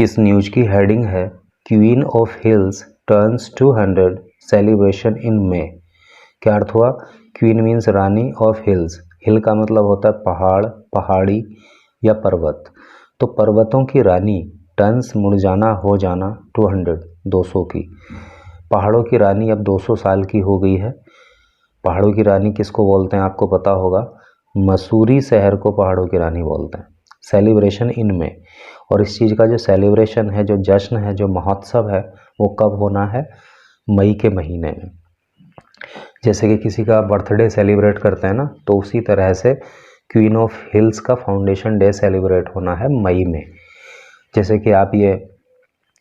इस न्यूज की हेडिंग है queen of hills turns 200 celebration in May. क्या अर्थ हुआ? क्वीन मीन्स रानी ऑफ हिल्स। हिल का मतलब होता है पहाड़, पहाड़ी या पर्वत। तो पर्वतों की रानी, टर्न्स मुड़ जाना, हो जाना, 200 200 की। पहाड़ों की रानी अब 200 साल की हो गई है। पहाड़ों की रानी किसको बोलते हैं आपको पता होगा? मसूरी शहर को पहाड़ों की रानी बोलते हैं। सेलिब्रेशन इनमें, और इस चीज़ का जो सेलिब्रेशन है, जो जश्न है, जो महोत्सव है, वो कब होना है? मई के महीने में। जैसे कि किसी का बर्थडे सेलिब्रेट करते हैं ना, तो उसी तरह से क्वीन ऑफ हिल्स का फाउंडेशन डे सेलिब्रेट होना है मई में। जैसे कि आप ये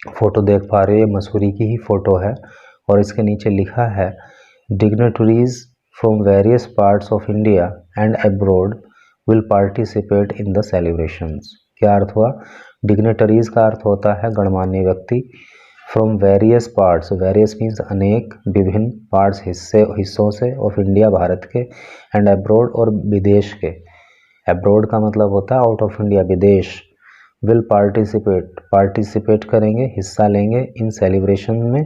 फ़ोटो देख पा रहे हो, ये मसूरी की ही फ़ोटो है और इसके नीचे लिखा है dignitaries from various parts of India and abroad will participate in the celebrations. क्या अर्थ हुआ? डिग्नेटरीज का अर्थ होता है गणमान्य व्यक्ति। From various parts, various means अनेक, विभिन्न, पार्ट्स हिस्सों से, ऑफ इंडिया भारत के, एंड अब्रॉड और विदेश के। अब्रॉड का मतलब होता है आउट ऑफ इंडिया, विदेश। विल पार्टिसिपेट करेंगे, हिस्सा लेंगे इन सेलिब्रेशन में,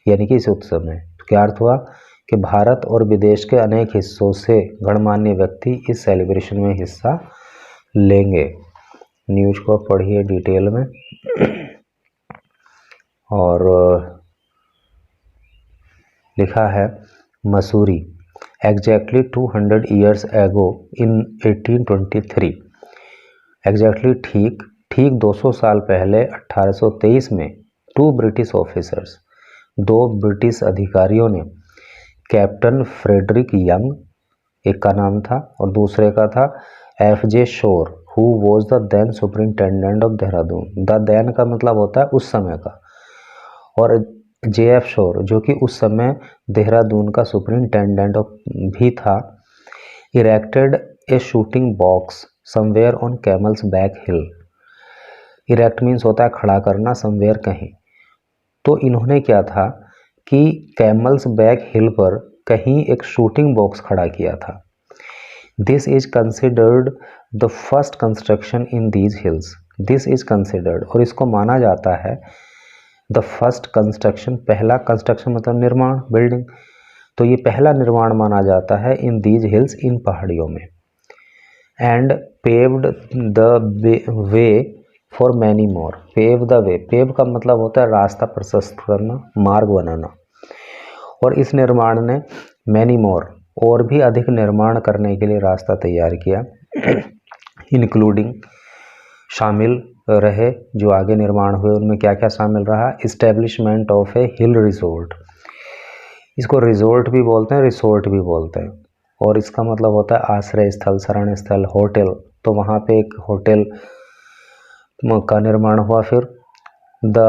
यानी कि इस उत्सव में। तो क्या अर्थ हुआ कि भारत और विदेश के अनेक हिस्सों से गणमान्य व्यक्ति इस सेलिब्रेशन में हिस्सा लेंगे। न्यूज को पढ़िए डिटेल में। और लिखा है मसूरी एग्जैक्टली 200 ईयर्स एगो इन 1823। एग्जैक्टली ठीक 200 साल पहले 1823 में 2 ब्रिटिश ऑफिसर्स, 2 ब्रिटिश अधिकारियों ने, कैप्टन फ्रेडरिक यंग, एक का नाम था और दूसरे का था F.J. Shore, who was the then superintendent of Dehradun. The then का मतलब होता है उस समय का, और J.F. शोर जो कि उस समय देहरादून का सुपरिंटेंडेंट भी था, erected a shooting box somewhere on Camel's Back Hill. Erect means होता है खड़ा करना, समवेयर कहीं। तो इन्होंने क्या था कि कैमल्स बैक हिल पर कहीं एक शूटिंग बॉक्स खड़ा किया था। This is considered the first construction in these hills. This is considered, और इसको माना जाता है द फर्स्ट कंस्ट्रक्शन, पहला कंस्ट्रक्शन मतलब निर्माण, बिल्डिंग। तो ये पहला निर्माण माना जाता है इन दीज हिल्स, इन पहाड़ियों में। And paved the way for many more. Pave the way, pave का मतलब होता है रास्ता प्रशस्त करना, मार्ग बनाना। और इस निर्माण ने मैनी मोर, और भी अधिक निर्माण करने के लिए रास्ता तैयार किया। इंक्लूडिंग, शामिल रहे, जो आगे निर्माण हुए उनमें क्या क्या शामिल रहा? Establishment of A hill resort. इसको रिजोर्ट भी बोलते हैं, रिसोर्ट भी बोलते हैं, और इसका मतलब होता है आश्रय स्थल, शरण स्थल, होटल। तो वहाँ पे एक होटल का निर्माण हुआ। फिर द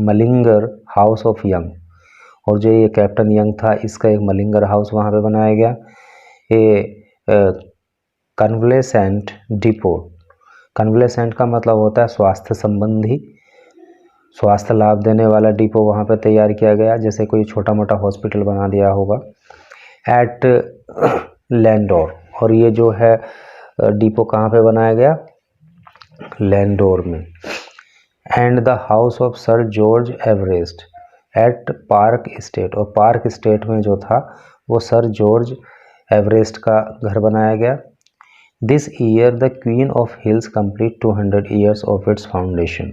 मलिंगर हाउस ऑफ यंग, और जो ये कैप्टन यंग था, इसका एक मलिंगर हाउस वहाँ पे बनाया गया। ये कन्वलेसेंट डिपो, कन्वलेसेंट का मतलब होता है स्वास्थ्य संबंधी, स्वास्थ्य लाभ देने वाला डिपो वहाँ पे तैयार किया गया, जैसे कोई छोटा मोटा हॉस्पिटल बना दिया होगा। एट लैंडोर, और ये जो है डिपो कहाँ पे बनाया गया? लैंडोर में। And the house of Sir George Everest at Park Estate, और पार्क स्टेट में जो था वो सर जॉर्ज एवरेस्ट का घर बनाया गया। This year the queen of hills complete 200 years of its foundation.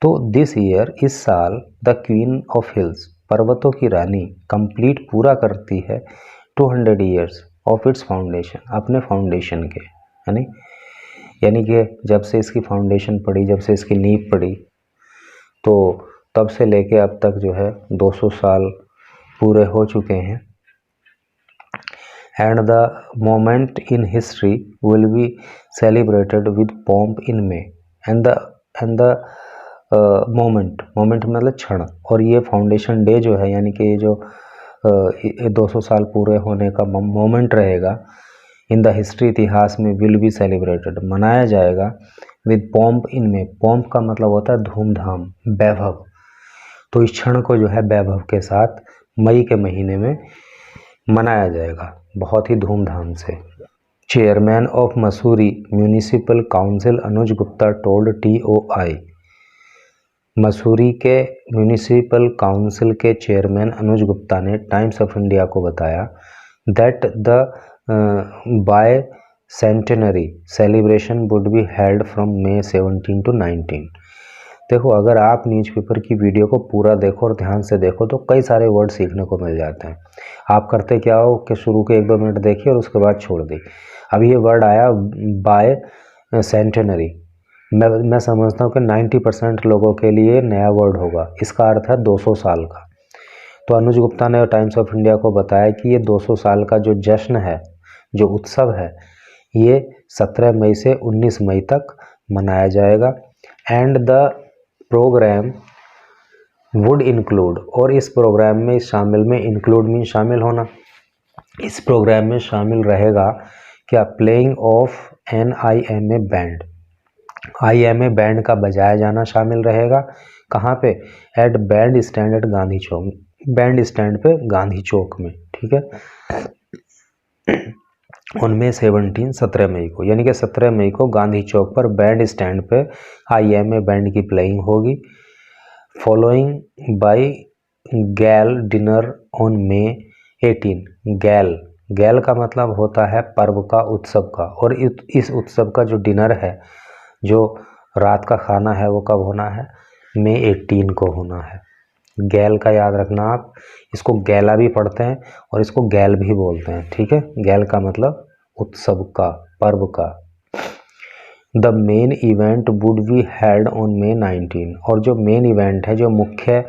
तो दिस ईयर, इस साल, द क्वीन ऑफ हिल्स, पर्वतों की रानी, कंप्लीट पूरा करती है 200 ईयर्स ऑफ इट्स फाउंडेशन, अपने फाउंडेशन के, यानी कि जब से इसकी फाउंडेशन पड़ी, जब से इसकी नींव पड़ी, तो तब से लेके अब तक जो है 200 साल पूरे हो चुके हैं। And the moment in history will be celebrated with pomp in May. And the moment मतलब क्षण, और ये फाउंडेशन डे जो है, यानी कि ये जो 200 साल पूरे होने का मोमेंट रहेगा, इन द हिस्ट्री, इतिहास में, विल बी सेलिब्रेटेड, मनाया जाएगा, विद पॉम्प इन में। पॉम्प का मतलब होता है धूमधाम, वैभव। तो इस क्षण को जो है वैभव के साथ मई के महीने में मनाया जाएगा, बहुत ही धूमधाम से। Chairman of Mussoorie municipal council Anuj Gupta told TOI। Mussoorie के म्यूनिसिपल काउंसिल के चेयरमैन अनुज गुप्ता ने टाइम्स ऑफ इंडिया को बताया that the bicentenary celebration would be held from May 17 to 19। देखो, अगर आप न्यूज़पेपर की वीडियो को पूरा देखो और ध्यान से देखो तो कई सारे वर्ड सीखने को मिल जाते हैं। आप करते क्या हो कि शुरू के 1-2 मिनट देखिए और उसके बाद छोड़ दी। अब ये वर्ड आया बाय सेंटेनरी, मैं समझता हूँ कि 90% लोगों के लिए नया वर्ड होगा। इसका अर्थ है 200 साल का। तो अनुज गुप्ता ने टाइम्स ऑफ इंडिया को बताया कि ये 200 साल का जो जश्न है, जो उत्सव है, ये 17 मई से 19 मई तक मनाया जाएगा। And the program would include, और इस प्रोग्राम में शामिल में इंक्लूड मीन शामिल होना, इस प्रोग्राम में शामिल रहेगा क्या, playing of an IMA band, IMA band का बजाया जाना शामिल रहेगा। कहाँ पे, at band stand at Gandhi Chowk, band stand पे गांधी चौक में, ठीक है। उनमें 17 मई को, यानी कि 17 मई को गांधी चौक पर बैंड स्टैंड पे IMA बैंड की प्लेइंग होगी। फॉलोइंग बाय गैल डिनर ऑन May 18। गैल का मतलब होता है पर्व का, उत्सव का, और इस उत्सव का जो डिनर है, जो रात का खाना है, वो कब होना है, May 18 को होना है। गैल का याद रखना आप, इसको गैला भी पढ़ते हैं और इसको गैल भी बोलते हैं, ठीक है। गैल का मतलब उत्सव का, पर्व का। The main event would be held on May 19। और जो मेन इवेंट है, जो मुख्य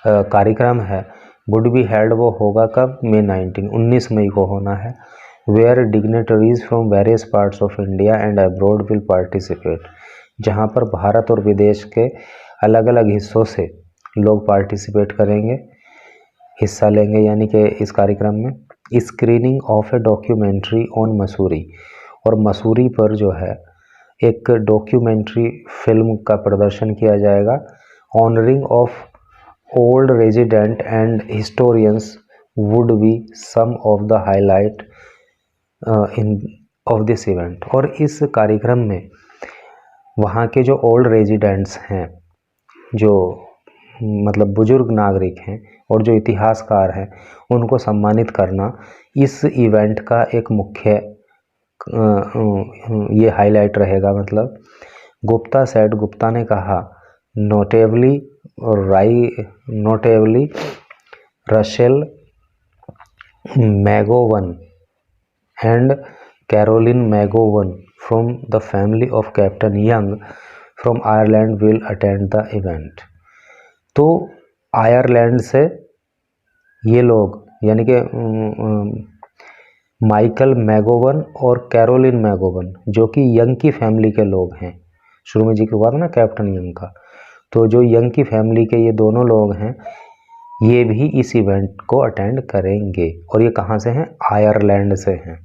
कार्यक्रम है, वुड बी हेल्ड, वो होगा कब, May 19, 19 मई को होना है। Where dignitaries from various parts of India and abroad will participate, जहाँ पर भारत और विदेश के अलग अलग हिस्सों से लोग पार्टिसिपेट करेंगे, हिस्सा लेंगे, यानी कि इस कार्यक्रम में। Screening of A documentary on Mussoorie, और मसूरी पर जो है एक डॉक्यूमेंट्री फिल्म का प्रदर्शन किया जाएगा। Honoring of old resident and historians would be some of the highlight in of this event. और इस कार्यक्रम में वहाँ के जो ओल्ड रेजिडेंट्स हैं, जो मतलब बुजुर्ग नागरिक हैं और जो इतिहासकार हैं, उनको सम्मानित करना इस इवेंट का एक मुख्य ये हाईलाइट रहेगा। मतलब गुप्ता सेड, गुप्ता ने कहा, notably Rachel McGowan and Caroline McGowan from the family of captain Young from Ireland will attend the event. तो आयरलैंड से ये लोग, यानी कि माइकल मैगोवन और कैरोलिन मैगोवन, जो कि यंग की फैमिली के लोग हैं, शुरू में जिक्र हुआ था ना कैप्टन यंग का, तो जो यंग की फैमिली के ये दोनों लोग हैं, ये भी इस इवेंट को अटेंड करेंगे। और ये कहाँ से हैं, आयरलैंड से हैं।